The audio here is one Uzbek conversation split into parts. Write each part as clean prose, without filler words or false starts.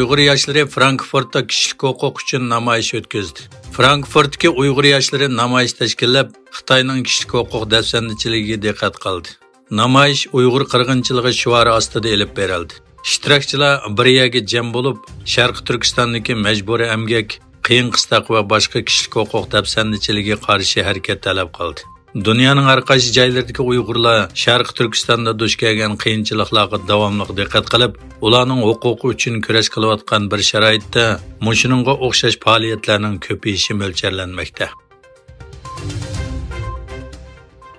Uyg'ur yoshlari Frankfurtda kishilik huquq uchun namoyish o'tkazdi. Frankfurtdagi Uyg'ur yoshlari namoyish tashkillab, Xitoyning kishilik huquq dafsandichiligiga diqqat qildi. Namoyish Uyg'ur qirg'inchiligi shiori ostida elib berildi. Ishtirokchilar bir yerga jam bo'lib, Sharq Turkistondagi majburiy emgak, qiyin qistoq va boshqa kishilik huquq dafsandichiligiga qarshi harakat talab qildi. Dunyoning har qaysi joylaridagi Uyg'urlar Sharq Turkistonda duch kelgan qiyinchiliklarga davomli diqqat qilib, ularning huquqi uchun kurash qilayotgan bir sharoitda mushuninga o'xshash faoliyatlarning ko'payishi mo'ljallanmoqda.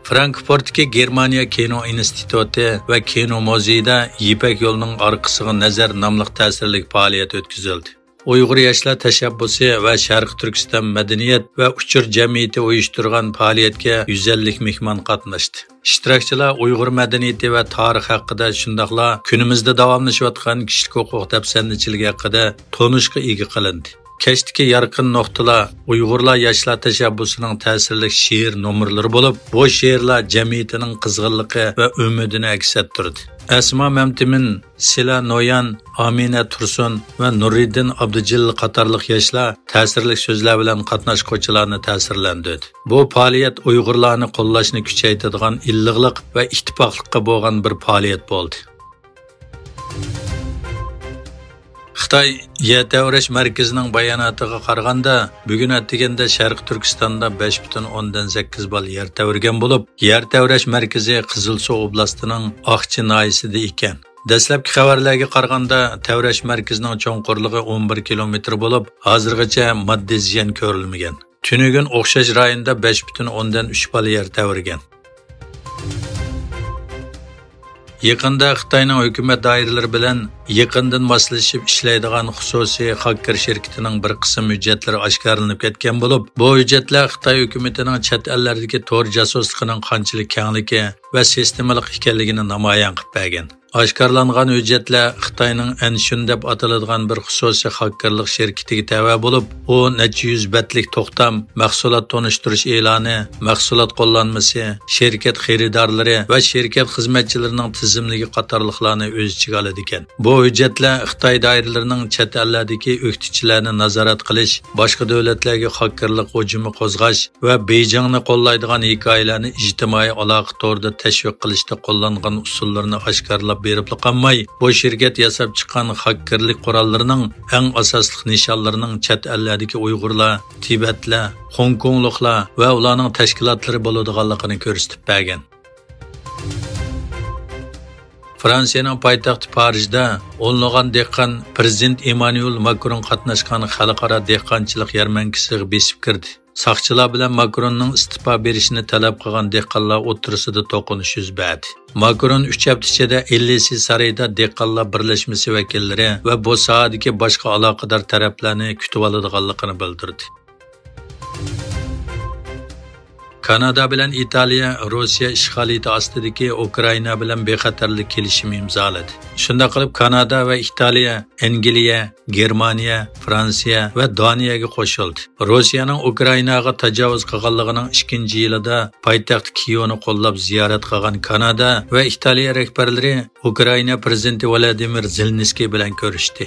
Frankfurtdagi Germaniya kino instituti va kino muzeyida Yipak yo'lining orqasiga nazar nomli ta'sirli faoliyat o'tkazildi. Uyg'ur yoshlar tashabbusi va Sharq Turkiston madaniyat va uchur jamiyati uyushtirgan faoliyatga 150 mehmon qatnashdi. Ishtirokchilar Uyg'ur madaniyati va tarixi haqida shundaqla kunimizda davomlashayotgan kishilik huquq dafsandichiligi haqida tonishga ega qilindi. Keştiki yarqin nuqtalar Uyg'urlar yoshlar tashabbusining ta'sirli she'r nomerlari bo'lib, bu she'rlar jamiyatining qizg'inligi va umidini aks ettirdi. Asma Mamtimin, Sila Noyan, Amina Tursun va Nuriddin Abdujil qatorliq yoshlar ta'sirli so'zlar bilan qatnashuvchilarni ta'sirlantirdi. Bu faoliyat Uyg'urlarni qo'llashni kuchaytiradigan illiqlik va ittifoqlikqa bo'lgan bir faoliyat bo'ldi. Xitoy yer tavrash markazining bayonotiga qaraganda, bugun atdiganda Sharq Turkistonda 5,8 bal yer tavrgan bo'lib, yer tavrash markazi Qizilsuv oblastining Oqchi noyasida ekan. Dastlabki xabarlarga qaraganda, tavrash markazining cho'nqurligi 11 kilometr bo'lib, hozirgacha moddiy ziyon ko'rilmagan. Tunugun o'xshash rayonda 5,3 bal yer tavrgan. Yaqında Xitoyning hukumat doiralari bilan yaqindan moslashib ishlaydigan xususiy hacker shirkatining bir qism hujjatlari oshkorlanib ketgan bo'lib, bu hujjatlar Xitoy hukumatining chet ellardagi tor josusligining qanchalik kengligi va sistemalik ekanligini namoyon qilib bergan. Oshkorlangan hujjatlar Xitoyning Anshun deb ataladigan bir xususiy hakkerlik shirkatiga tava bo'lib, u necha yuz betlik to'xtam, mahsulot tonishtirish e'loni, mahsulot qo'llanmasi, shirkat xaridorlari va shirkat xizmatchilarining tizimligi qatorliqlarni o'z ichiga oladi ekan. Bu hujjatlar Xitoy doiralarining chet ellardagi o'qituvchilarni nazorat qilish, boshqa davlatlarga hakkerlik hujumi qo'zg'ash va Beijingni qo'llaydigan hikoyalarni ijtimoiy aloqa to'rida tashviq qilishda qo'llangan usullarni oshkorlab berib qolmay, bu shirkat yasab chiqqan hakkerlik qurollarining eng asosli nishonlarining chet ellardagi Uyg'urlar, Tibetlar, Hong Kongliklar va ularning tashkilotlari bo'ladiganligini ko'rsatib bergan. Fransiyaning poytaxti Parijda o'nlagan dehqon Prezident Emmanuel Macron qatnashgan xalqaro dehqonchilik yarmankasiga besib kirdi. Saqchilar bilan Macronning istifa berishini talab qilgan dehqonlar o'tirisida to'qinish yuz berdi. Macron 3 hafta ichida Elysee sarayida dehqonlar birlashmasi vakillari va bu sohadagi boshqa aloqador taraflarni kutib oladiganligini bildirdi. Kanada bilan Italiya Rossiya ishg'oliyati ostidagi Ukraina bilan bexatarlik kelishimi imzoladi. Shunda qilib Kanada va Italiya, Angliya, Germaniya, Fransiya va Daniyaga qo'shildi. Rossiyaning Ukrainaga tajovuz qilganligining 2-yilida poytaxt Kiyevni qo'llab ziyorat qilgan Kanada va Italiya rahbarlari Ukraina prezidenti Vladimir Zelenskiy bilan ko'rishdi.